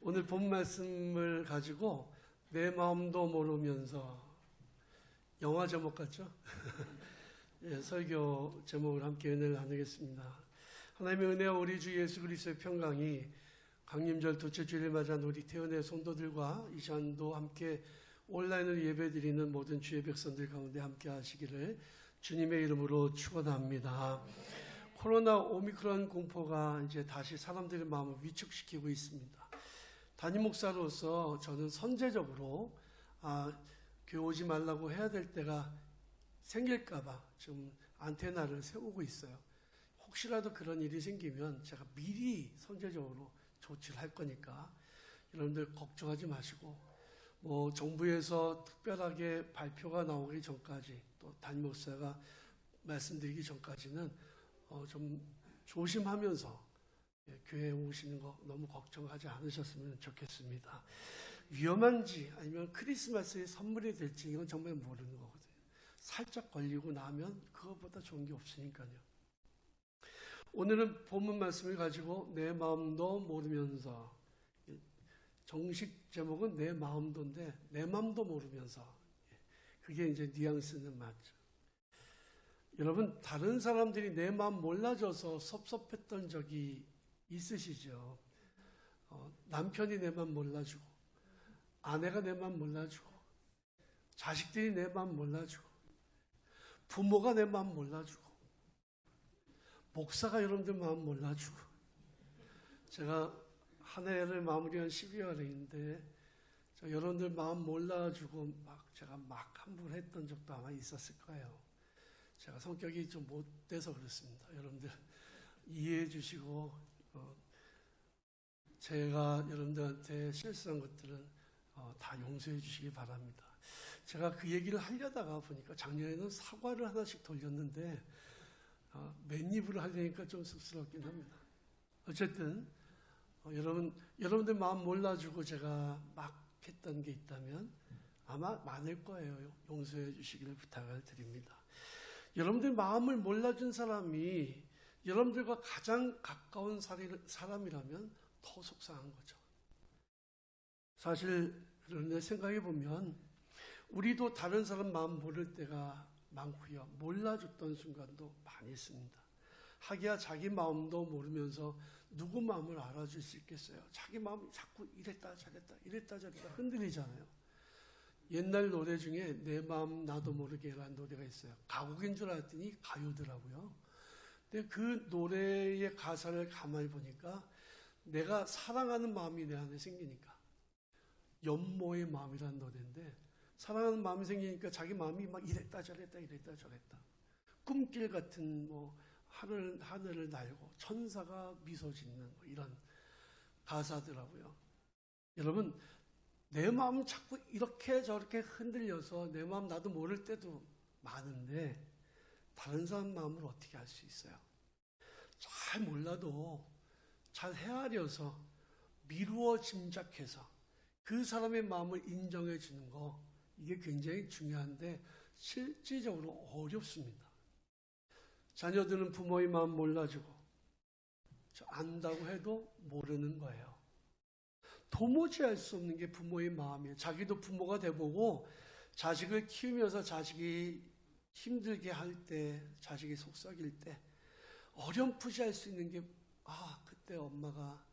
오늘 본 말씀을 가지고 내 마음도 모르면서 영화 제목 같죠? 예, 설교 제목을 함께 은혜를 나누겠습니다. 하나님의 은혜와 우리 주 예수 그리스도의 평강이 강림절 둘째 주일을 맞이한 우리 태연의 성도들과 이 시간도 함께 온라인으로 예배드리는 모든 주의 백성들 가운데 함께 하시기를 주님의 이름으로 축원합니다. 코로나 오미크론 공포가 이제 다시 사람들의 마음을 위축시키고 있습니다. 담임 목사로서 저는 선제적으로 교회 오지 말라고 해야 될 때가 생길까봐 좀 안테나를 세우고 있어요. 혹시라도 그런 일이 생기면 제가 미리 선제적으로 조치를 할 거니까 여러분들 걱정하지 마시고, 정부에서 특별하게 발표가 나오기 전까지, 또 담임 목사가 말씀드리기 전까지는 좀 조심하면서 교회에 오시는 거 너무 걱정하지 않으셨으면 좋겠습니다. 위험한지 아니면 크리스마스의 선물이 될지 이건 정말 모르는 거거든요. 살짝 걸리고 나면 그것보다 좋은 게 없으니까요. 오늘은 본문 말씀을 가지고 내 마음도 모르면서, 정식 제목은 내 마음도인데 내 마음도 모르면서, 그게 이제 뉘앙스는 맞죠. 여러분, 다른 사람들이 내 마음 몰라줘서 섭섭했던 적이 있으시죠? 남편이 내 마음 몰라주고, 아내가 내 마음 몰라주고, 자식들이 내 마음 몰라주고, 부모가 내 마음 몰라주고, 목사가 여러분들 마음 몰라주고. 제가 한 해를 마무리한 12월인데 여러분들 마음 몰라주고 제가 막 함부로 했던 적도 아마 있었을 거예요. 제가 성격이 좀 못돼서 그렇습니다. 여러분들 이해해 주시고, 제가 여러분들한테 실수한 것들은 다 용서해 주시기 바랍니다. 제가 그 얘기를 하려다가 보니까 작년에는 사과를 하나씩 돌렸는데 맨입으로 하려니까 좀 쑥스럽긴 합니다. 어쨌든 여러분들 마음 몰라주고 제가 막 했던 게 있다면 아마 많을 거예요. 용서해 주시기를 부탁을 드립니다. 여러분들 마음을 몰라준 사람이 여러분들과 가장 가까운 사람이라면 더 속상한 거죠. 사실 그런데 생각해 보면 우리도 다른 사람 마음 모를 때가 많고요. 몰라줬던 순간도 많이 있습니다. 하기야 자기 마음도 모르면서 누구 마음을 알아줄 수 있겠어요? 자기 마음이 자꾸 이랬다 저랬다 흔들리잖아요. 옛날 노래 중에 내 마음 나도 모르게라는 노래가 있어요. 가곡인 줄 알았더니 가요더라고요. 근데 그 노래의 가사를 가만히 보니까 내가 사랑하는 마음이 내 안에 생기니까, 연모의 마음이라는 노래인데, 사랑하는 마음이 생기니까 자기 마음이 막 이랬다 저랬다 꿈길 같은 하늘을 날고 천사가 미소 짓는 이런 가사더라고요. 여러분, 내 마음 자꾸 이렇게 저렇게 흔들려서 내 마음 나도 모를 때도 많은데 다른 사람 마음을 어떻게 알 수 있어요? 잘 몰라도 잘 헤아려서 미루어 짐작해서 그 사람의 마음을 인정해 주는 거, 이게 굉장히 중요한데 실질적으로 어렵습니다. 자녀들은 부모의 마음 몰라주고 안다고 해도 모르는 거예요. 도무지 알 수 없는 게 부모의 마음이에요. 자기도 부모가 돼보고 자식을 키우면서 자식이 힘들게 할 때, 자식이 속삭일 때 어렴풋이 알 수 있는 게, 그때 엄마가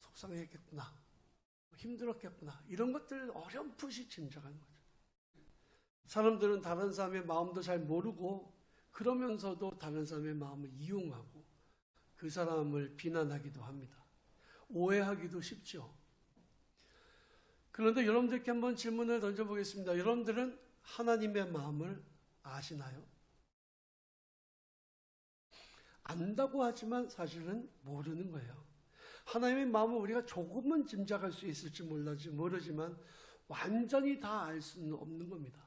속상했겠구나, 힘들었겠구나, 이런 것들을 어렴풋이 짐작하는 거죠. 사람들은 다른 사람의 마음도 잘 모르고 그러면서도 다른 사람의 마음을 이용하고 그 사람을 비난하기도 합니다. 오해하기도 쉽죠. 그런데 여러분들께 한번 질문을 던져보겠습니다. 여러분들은 하나님의 마음을 아시나요? 안다고 하지만 사실은 모르는 거예요. 하나님의 마음을 우리가 조금은 짐작할 수 있을지 모르지만 완전히 다 알 수는 없는 겁니다.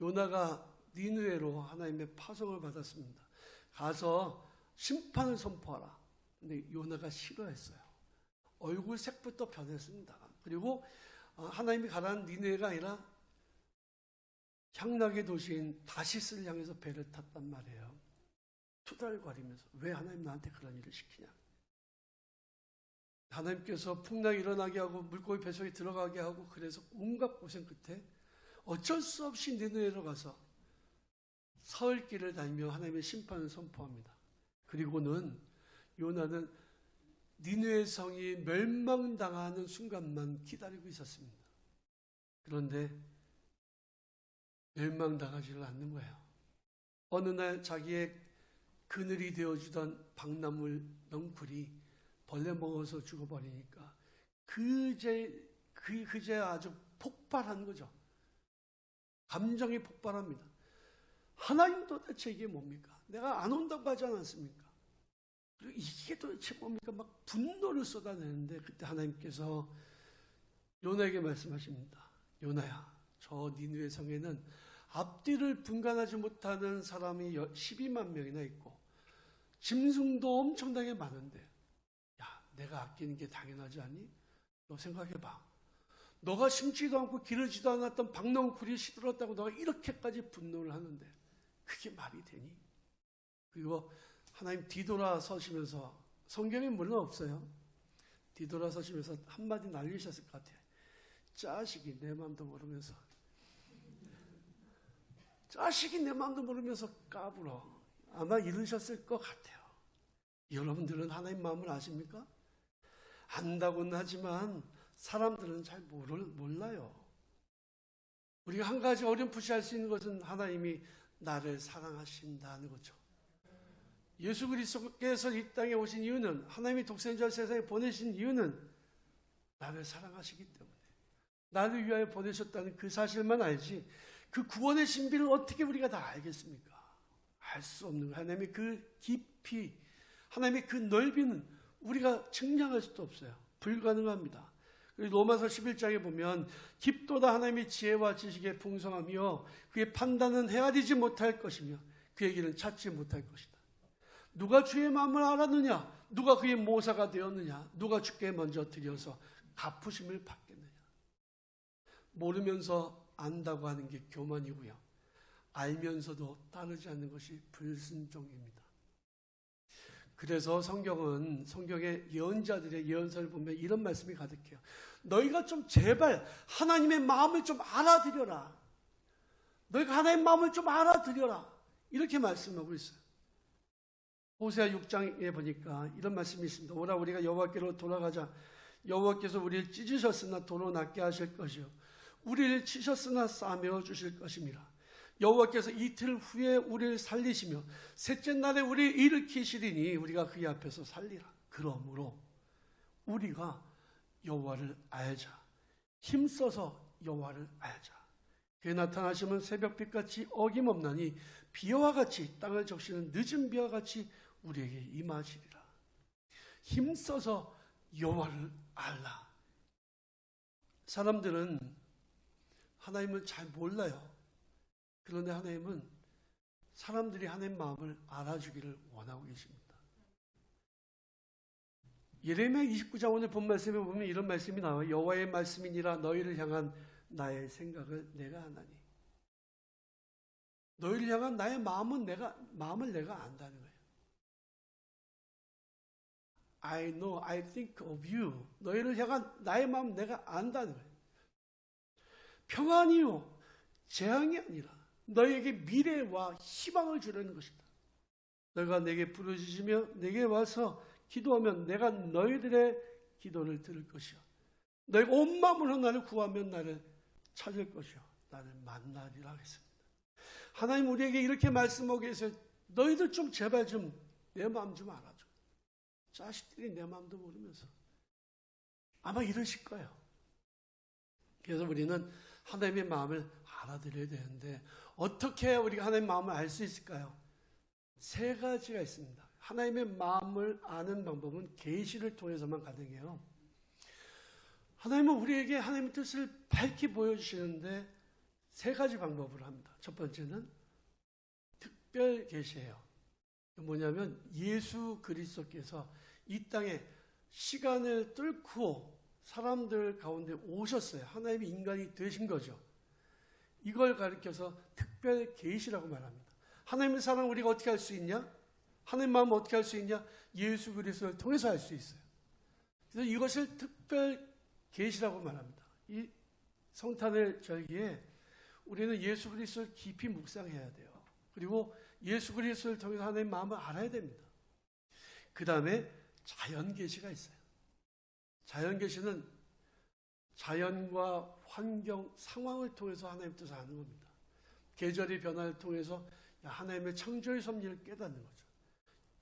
요나가 니느웨로 하나님의 파송을 받았습니다. 가서 심판을 선포하라. 근데 요나가 싫어했어요. 얼굴 색부터 변했습니다. 그리고 하나님이 가라는 니느웨가 아니라 향락의 도시인 다시스를 향해서 배를 탔단 말이에요. 투덜거리면서 왜 하나님 나한테 그런 일을 시키냐. 하나님께서 풍랑이 일어나게 하고 물고기 뱃속에 들어가게 하고 그래서 온갖 고생 끝에 어쩔 수 없이 니느웨로 가서 사흘 길을 다니며 하나님의 심판을 선포합니다. 그리고는 요나는 니느웨 성이 멸망당하는 순간만 기다리고 있었습니다. 그런데 멸망당하지를 않는 거예요. 어느 날 자기의 그늘이 되어주던 박나물 넝쿨이 벌레 먹어서 죽어버리니까 그제 아주 폭발한 거죠. 감정이 폭발합니다. 하나님 도대체 이게 뭡니까? 내가 안 온다고 하지 않았습니까? 그리고 이게 도대체 뭡니까? 막 분노를 쏟아내는데 그때 하나님께서 요나에게 말씀하십니다. 요나야, 저 니느웨 성에는 앞뒤를 분간하지 못하는 사람이 12만 명이나 있고 짐승도 엄청나게 많은데 야, 내가 아끼는 게 당연하지 않니? 너 생각해봐. 너가 심지도 않고 기르지도 않았던 박넝쿨이 시들었다고 너가 이렇게까지 분노를 하는데 그게 말이 되니? 그리고 하나님 뒤돌아 서시면서, 성경에 물론 없어요. 뒤돌아 서시면서 한마디 날리셨을 것 같아요. 자식이 내 마음도 모르면서, 자식이 내 마음도 모르면서 까불어. 아마 이러셨을 것 같아요. 여러분들은 하나님 마음을 아십니까? 안다고는 하지만 사람들은 잘 몰라요. 우리가 한 가지 어렴풋이 할 수 있는 것은 하나님이 나를 사랑하신다는 거죠. 예수 그리스도께서 이 땅에 오신 이유는, 하나님이 독생자를 세상에 보내신 이유는 나를 사랑하시기 때문에, 나를 위하여 보내셨다는 그 사실만 알지 그 구원의 신비를 어떻게 우리가 다 알겠습니까? 알 수 없는 거예요. 하나님의 그 깊이, 하나님의 그 넓이는 우리가 측량할 수도 없어요. 불가능합니다. 로마서 11장에 보면 깊도다 하나님의 지혜와 지식의 풍성하며 그의 판단은 헤아리지 못할 것이며 그의 길은 찾지 못할 것이다. 누가 주의 마음을 알았느냐? 누가 그의 모사가 되었느냐? 누가 주께 먼저 드려서 갚으심을 받겠느냐? 모르면서 안다고 하는 게 교만이고요. 알면서도 따르지 않는 것이 불순종입니다. 그래서 성경의 예언자들의 예언서를 보면 이런 말씀이 가득해요. 너희가 좀 제발 하나님의 마음을 좀 알아들여라. 너희가 하나님의 마음을 좀 알아들여라. 이렇게 말씀하고 있어요. 호세아 6장에 보니까 이런 말씀이 있습니다. 오라 우리가 여호와께로 돌아가자. 여호와께서 우리를 찢으셨으나 도로 낫게 하실 것이요 우리를 치셨으나 싸매어 주실 것입니다. 여호와께서 이틀 후에 우리를 살리시며 셋째 날에 우리를 일으키시리니 우리가 그의 앞에서 살리라. 그러므로 우리가 여호와를 알자. 힘써서 여호와를 알자. 그의 나타나시면 새벽빛같이 어김없나니 비와 같이 땅을 적시는 늦은 비와 같이 우리에게 임하시리라. 힘써서 여호와를 알라. 사람들은 하나님을 잘 몰라요. 그런데 하나님은 사람들이 하나님 마음을 알아주기를 원하고 계십니다. 예레미야 29장 오늘 본 말씀에 보면 이런 말씀이 나와요. 여호와의 말씀이니라 너희를 향한 나의 생각을 내가 아나니. 너희를 향한 나의 마음을 내가 안다는 거예요. I know, I think of you. 너희를 향한 나의 마음 내가 안다는 거예요. 평안이요, 재앙이 아니라 너에게 미래와 희망을 주려는 것이다. 너희가 내게 부르짖으며 내게 와서 기도하면 내가 너희들의 기도를 들을 것이요. 너희가 온 마음으로 나를 구하면 나를 찾을 것이요. 나를 만나리라 하겠습니다. 하나님 우리에게 이렇게 말씀하고 계세요. 너희들 좀 제발 좀 내 마음 좀 알아줘. 자식들이 내 마음도 모르면서 아마 이러실 거예요. 그래서 우리는 하나님의 마음을 알아들여야 되는데 어떻게 우리가 하나님의 마음을 알 수 있을까요? 세 가지가 있습니다. 하나님의 마음을 아는 방법은 계시를 통해서만 가능해요. 하나님은 우리에게 하나님의 뜻을 밝히 보여주시는데 세 가지 방법으로 합니다. 첫 번째는 특별 계시예요. 뭐냐면 예수 그리스도께서 이 땅에 시간을 뚫고 사람들 가운데 오셨어요. 하나님이 인간이 되신 거죠. 이걸 가리켜서 특별 계시라고 말합니다. 하나님의 사랑을 우리가 어떻게 할 수 있냐? 하나님의 마음을 어떻게 할 수 있냐? 예수 그리스도를 통해서 할 수 있어요. 그래서 이것을 특별 계시라고 말합니다. 이 성탄의 절기에 우리는 예수 그리스도를 깊이 묵상해야 돼요. 그리고 예수 그리스도를 통해서 하나님의 마음을 알아야 됩니다. 그 다음에 자연 계시가 있어요. 자연 계시는 자연과 환경, 상황을 통해서 하나님 뜻을 아는 겁니다. 계절의 변화를 통해서 하나님의 창조의 섭리를 깨닫는 거죠.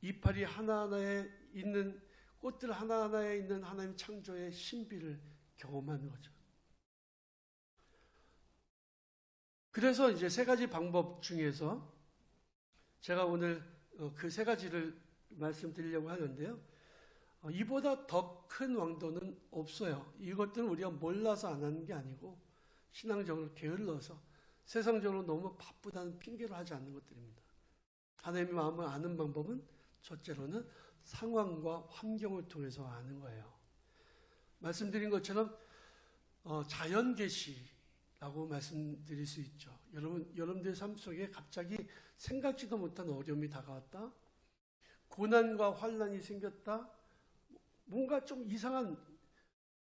이파리 하나하나에 있는 꽃들 하나하나에 있는 하나님 창조의 신비를 경험하는 거죠. 그래서 이제 세 가지 방법 중에서 제가 오늘 그 세 가지를 말씀드리려고 하는데요. 이보다 더 큰 왕도는 없어요. 이것들은 우리가 몰라서 안 하는 게 아니고 신앙적으로 게을러서 세상적으로 너무 바쁘다는 핑계로 하지 않는 것들입니다. 하나님의 마음을 아는 방법은 첫째로는 상황과 환경을 통해서 아는 거예요. 말씀드린 것처럼 자연 계시라고 말씀드릴 수 있죠. 여러분들의 삶 속에 갑자기 생각지도 못한 어려움이 다가왔다. 고난과 환난이 생겼다. 뭔가 좀 이상한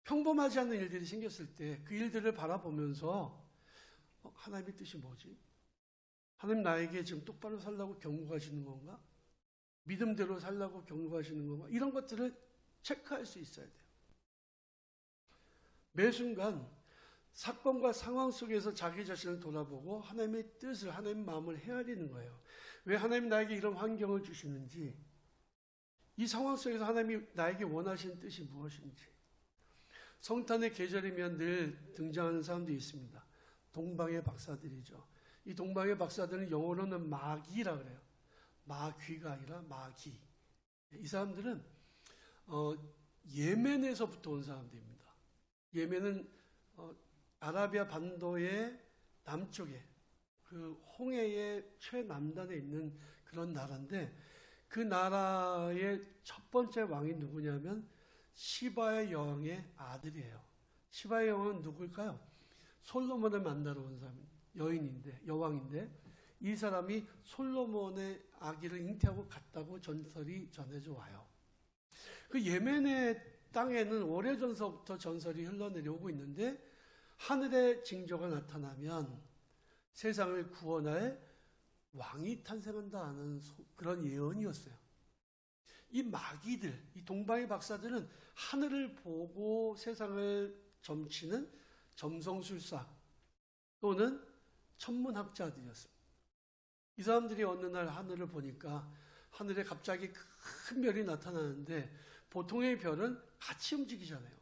평범하지 않은 일들이 생겼을 때 그 일들을 바라보면서 하나님의 뜻이 뭐지? 하나님 나에게 지금 똑바로 살라고 경고하시는 건가? 믿음대로 살라고 경고하시는 건가? 이런 것들을 체크할 수 있어야 돼요. 매 순간 사건과 상황 속에서 자기 자신을 돌아보고 하나님의 뜻을, 하나님의 마음을 헤아리는 거예요. 왜 하나님 나에게 이런 환경을 주시는지, 이 상황 속에서 하나님이 나에게 원하시는 뜻이 무엇인지. 성탄의 계절이면 늘 등장하는 사람들이 있습니다. 동방의 박사들이죠. 이 동방의 박사들은 영어로는 마귀라 그래요. 마귀가 아니라 마귀. 이 사람들은 예멘에서부터 온 사람들입니다. 예멘은 아라비아 반도의 남쪽에 그 홍해의 최남단에 있는 그런 나라인데, 그 나라의 첫 번째 왕이 누구냐면 시바의 여왕의 아들이에요. 시바의 여왕은 누굴까요? 솔로몬을 만나러 온 사람, 여왕인데 이 사람이 솔로몬의 아기를 잉태하고 갔다고 전설이 전해져 와요. 그 예멘의 땅에는 오래전서부터 전설이 흘러내려오고 있는데, 하늘의 징조가 나타나면 세상을 구원할 왕이 탄생한다는 그런 예언이었어요. 이 마귀들, 이 동방의 박사들은 하늘을 보고 세상을 점치는 점성술사 또는 천문학자들이었습니다. 이 사람들이 어느 날 하늘을 보니까 하늘에 갑자기 큰 별이 나타나는데, 보통의 별은 같이 움직이잖아요.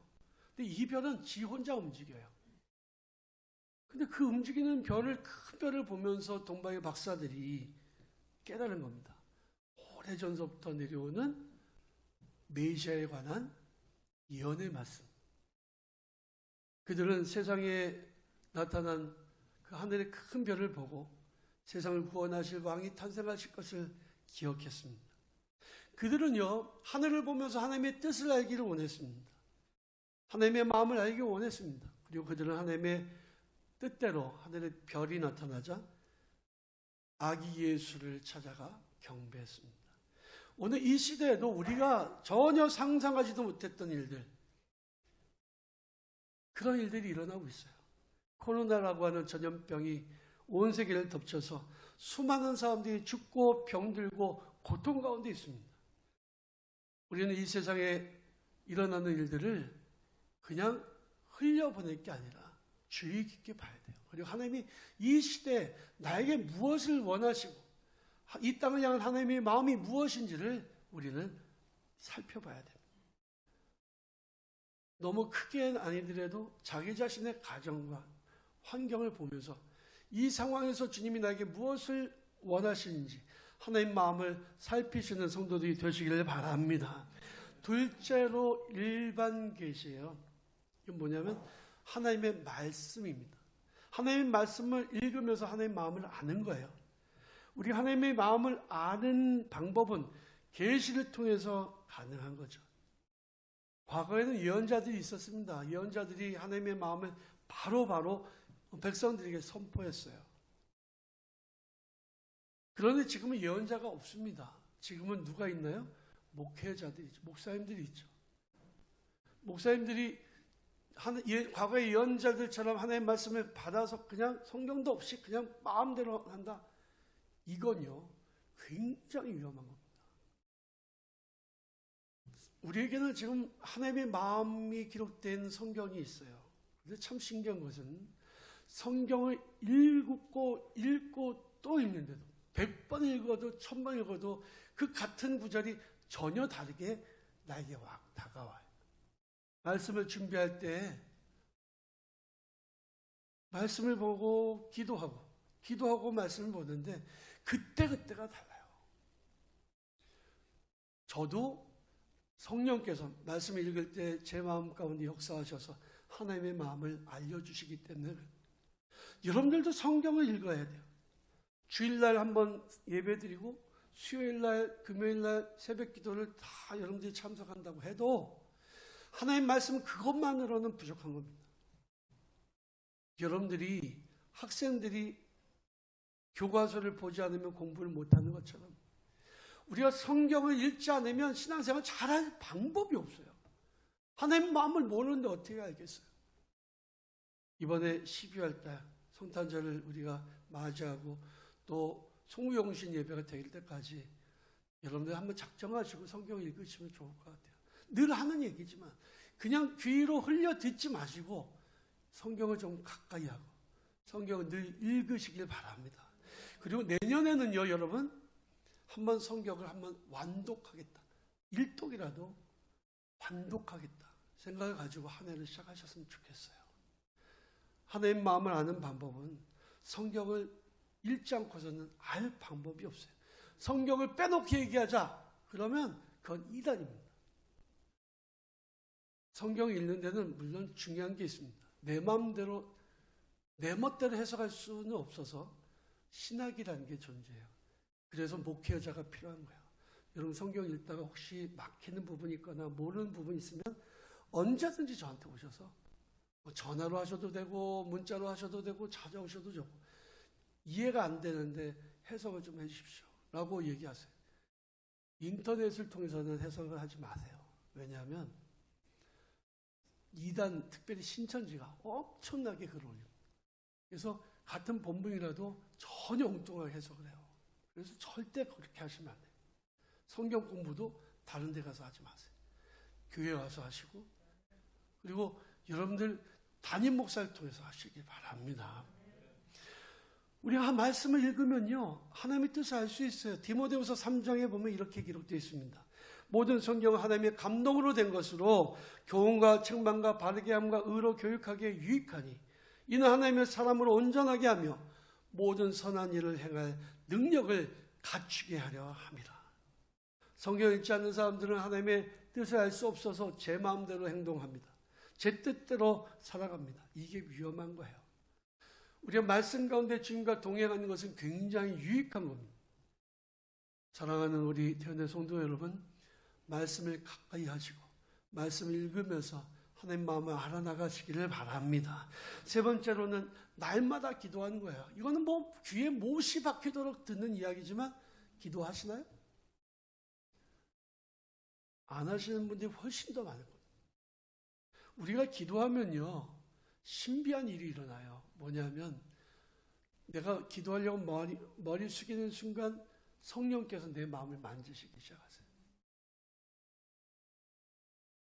근데 이 별은 지 혼자 움직여요. 근데 그 움직이는 별을, 큰 별을 보면서 동방의 박사들이 깨달은 겁니다. 오래전서부터 내려오는 메시아에 관한 예언의 말씀. 그들은 세상에 나타난 그 하늘의 큰 별을 보고 세상을 구원하실 왕이 탄생하실 것을 기억했습니다. 그들은요, 하늘을 보면서 하나님의 뜻을 알기를 원했습니다. 하나님의 마음을 알기 원했습니다. 그리고 그들은 하나님의 뜻대로 하늘의 별이 나타나자 아기 예수를 찾아가 경배했습니다. 오늘 이 시대에도 우리가 전혀 상상하지도 못했던 일들, 그런 일들이 일어나고 있어요. 코로나라고 하는 전염병이 온 세계를 덮쳐서 수많은 사람들이 죽고 병들고 고통 가운데 있습니다. 우리는 이 세상에 일어나는 일들을 그냥 흘려보낼 게 아니라 주의 깊게 봐야 돼요. 그리고 하나님이 이 시대에 나에게 무엇을 원하시고 이 땅을 향한 하나님의 마음이 무엇인지를 우리는 살펴봐야 됩니다. 너무 크게 아니더라도 자기 자신의 가정과 환경을 보면서 이 상황에서 주님이 나에게 무엇을 원하시는지 하나님 마음을 살피시는 성도들이 되시기를 바랍니다. 둘째로 일반 계시예요. 이건 뭐냐면 하나님의 말씀입니다. 하나님의 말씀을 읽으면서 하나님의 마음을 아는 거예요. 우리 하나님의 마음을 아는 방법은 계시를 통해서 가능한 거죠. 과거에는 예언자들이 있었습니다. 예언자들이 하나님의 마음을 바로바로 백성들에게 선포했어요. 그런데 지금은 예언자가 없습니다. 지금은 누가 있나요? 목회자들이 있죠. 목사님들이 있죠. 목사님들이 과거의 예언자들처럼 하나님의 말씀을 받아서 그냥 성경도 없이 그냥 마음대로 한다. 이건요, 굉장히 위험한 겁니다. 우리에게는 지금 하나님의 마음이 기록된 성경이 있어요. 근데 참 신기한 것은 성경을 읽고 또 읽는데도 100번 읽어도 1000번 읽어도 그 같은 구절이 전혀 다르게 나에게 다가와요. 말씀을 준비할 때 말씀을 보고 기도하고 말씀을 보는데 그때가 달라요. 저도 성령께서 말씀을 읽을 때 제 마음 가운데 역사하셔서 하나님의 마음을 알려주시기 때문에 여러분들도 성경을 읽어야 돼요. 주일날 한번 예배드리고 수요일날, 금요일날 새벽 기도를 다 여러분들이 참석한다고 해도 하나님 말씀 그것만으로는 부족한 겁니다. 여러분들이 학생들이 교과서를 보지 않으면 공부를 못하는 것처럼 우리가 성경을 읽지 않으면 신앙생활 잘할 방법이 없어요. 하나님 마음을 모르는데 어떻게 알겠어요? 이번에 12월 달 성탄절을 우리가 맞이하고 또 송구영신 예배가 될 때까지 여러분들 한번 작정하시고 성경 읽으시면 좋을 것 같아요. 늘 하는 얘기지만 그냥 귀로 흘려 듣지 마시고 성경을 좀 가까이 하고 성경을 늘 읽으시길 바랍니다. 그리고 내년에는요, 여러분 한번 성경을 한번 완독하겠다. 1독이라도 완독하겠다 생각을 가지고 한 해를 시작하셨으면 좋겠어요. 하나님 마음을 아는 방법은 성경을 읽지 않고서는 알 방법이 없어요. 성경을 빼놓고 얘기하자 그러면 그건 이단입니다. 성경을 읽는 데는 물론 중요한 게 있습니다. 내 마음대로 내 멋대로 해석할 수는 없어서 신학이라는 게 존재해요. 그래서 목회자가 필요한 거예요. 여러분 성경 읽다가 혹시 막히는 부분이 있거나 모르는 부분이 있으면 언제든지 저한테 오셔서 전화로 하셔도 되고 문자로 하셔도 되고 찾아오셔도 되고 이해가 안 되는데 해석을 좀 해주십시오 라고 얘기하세요. 인터넷을 통해서는 해석을 하지 마세요. 왜냐하면 이단 특별히 신천지가 엄청나게 글을 올립니다. 그래서 같은 본문이라도 전혀 엉뚱하게 해석을 해요. 그래서 절대 그렇게 하시면 안 돼요. 성경 공부도 다른 데 가서 하지 마세요. 교회 와서 하시고 그리고 여러분들 담임 목사를 통해서 하시길 바랍니다. 우리가 말씀을 읽으면요 하나님의 뜻을 알 수 있어요. 디모데후서 3장에 보면 이렇게 기록되어 있습니다. 모든 성경은 하나님의 감동으로 된 것으로 교훈과 책망과 바르게 함과 의로 교육하기에 유익하니 이는 하나님의 사람을 온전하게 하며 모든 선한 일을 행할 능력을 갖추게 하려 함이라. 성경 읽지 않는 사람들은 하나님의 뜻을 알 수 없어서 제 마음대로 행동합니다. 제 뜻대로 살아갑니다. 이게 위험한 거예요. 우리가 말씀 가운데 주님과 동행하는 것은 굉장히 유익한 겁니다. 사랑하는 우리 태연의 성도 여러분, 말씀을 가까이 하시고 말씀을 읽으면서 하나님 마음을 알아나가시기를 바랍니다. 세 번째로는 날마다 기도하는 거예요. 이거는 뭐 귀에 못이 박히도록 듣는 이야기지만 기도하시나요? 안 하시는 분들이 훨씬 더 많을 겁니다. 우리가 기도하면요 신비한 일이 일어나요. 뭐냐면 내가 기도하려고 머리 숙이는 순간 성령께서 내 마음을 만지시기 시작하세요.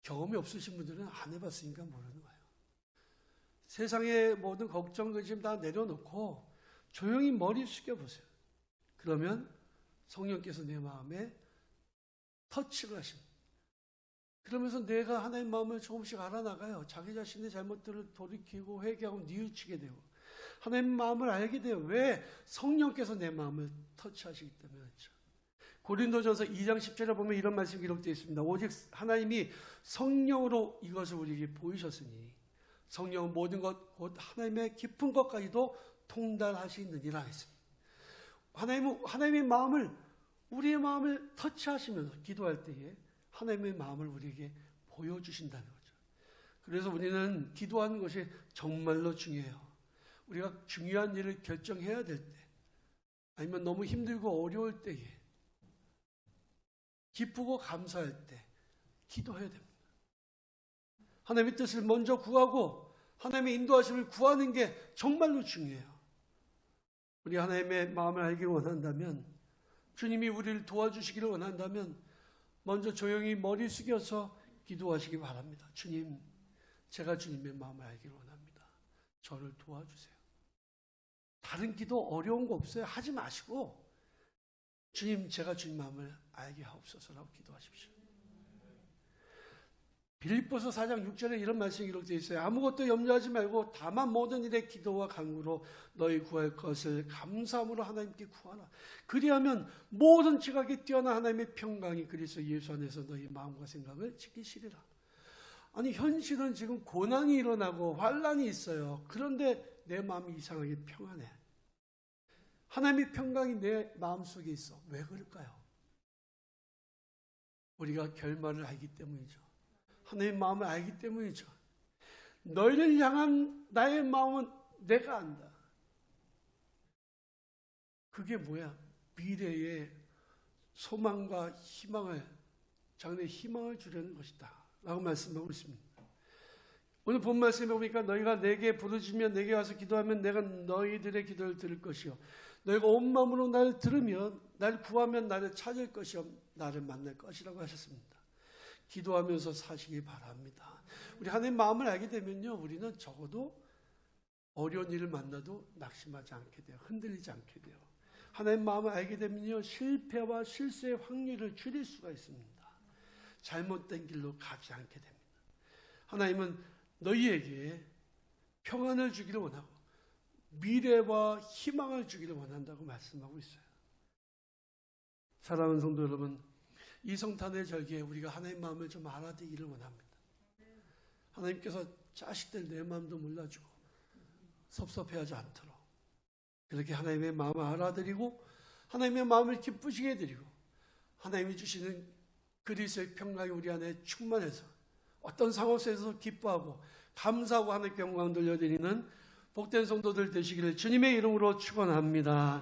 경험이 없으신 분들은 안 해봤으니까 모르는 거예요. 세상의 모든 걱정, 근심 다 내려놓고 조용히 머리 숙여보세요. 그러면 성령께서 내 마음에 터치를 하십니다. 그러면서 내가 하나님 마음을 조금씩 알아나가요. 자기 자신의 잘못들을 돌이키고 회개하고 뉘우치게 되고 하나님 마음을 알게 돼요. 왜? 성령께서 내 마음을 터치하시기 때문에 그렇죠. 고린도전서 2장 10절에 보면 이런 말씀이 기록되어 있습니다. 오직 하나님이 성령으로 이것을 우리에게 보이셨으니 성령은 모든 것 곧 하나님의 깊은 것까지도 통달하시느니라 했습니다. 하나님의 마음을 우리의 마음을 터치하시면서 기도할 때에 하나님의 마음을 우리에게 보여주신다는 거죠. 그래서 우리는 기도하는 것이 정말로 중요해요. 우리가 중요한 일을 결정해야 될 때 아니면 너무 힘들고 어려울 때에 기쁘고 감사할 때 기도해야 됩니다. 하나님의 뜻을 먼저 구하고 하나님의 인도하심을 구하는 게 정말로 중요해요. 우리 하나님의 마음을 알기 원한다면, 주님이 우리를 도와주시기를 원한다면 먼저 조용히 머리 숙여서 기도하시기 바랍니다. 주님, 제가 주님의 마음을 알기를 원합니다. 저를 도와주세요. 다른 기도 어려운 거 없어요. 하지 마시고 주님, 제가 주님 마음을 알게 하옵소서라고 기도하십시오. 빌립보서 4장 6절에 이런 말씀이 기록되어 있어요. 아무것도 염려하지 말고 다만 모든 일에 기도와 간구로 너희 구할 것을 감사함으로 하나님께 구하라. 그리하면 모든 지각에 뛰어난 하나님의 평강이 그리스도 예수 안에서 너희 마음과 생각을 지키시리라. 아니, 현실은 지금 고난이 일어나고 환난이 있어요. 그런데 내 마음이 이상하게 평안해. 하나님의 평강이 내 마음속에 있어. 왜 그럴까요? 우리가 결말을 알기 때문이죠. 하나님의 마음을 알기 때문이죠. 너희를 향한 나의 마음은 내가 안다. 그게 뭐야? 미래의 소망과 희망을, 장래의 희망을 주려는 것이다 라고 말씀하고 있습니다. 오늘 본 말씀에 보니까 너희가 내게 부르짖으면 내게 와서 기도하면 내가 너희들의 기도를 들을 것이요 너희가 온 마음으로 나를 들으면, 나를 구하면 나를 찾을 것이요 나를 만날 것이라고 하셨습니다. 기도하면서 사시기 바랍니다. 우리 하나님 마음을 알게 되면요, 우리는 적어도 어려운 일을 만나도 낙심하지 않게 돼요. 흔들리지 않게 돼요. 하나님 마음을 알게 되면요, 실패와 실수의 확률을 줄일 수가 있습니다. 잘못된 길로 가지 않게 됩니다. 하나님은 너희에게 평안을 주기를 원하고 미래와 희망을 주기를 원한다고 말씀하고 있어요. 사랑하는 성도 여러분, 이 성탄의 절기에 우리가 하나님 마음을 좀 알아듣기를 원합니다. 하나님께서 자식들 내 마음도 몰라주고 섭섭해하지 않도록 그렇게 하나님의 마음을 알아드리고 하나님의 마음을 기쁘시게 해드리고 하나님이 주시는 그리스도의 평강이 우리 안에 충만해서 어떤 상황 속에서 기뻐하고 감사하고 하나님께 영광 돌려드리는 복된 성도들 되시기를 주님의 이름으로 축원합니다.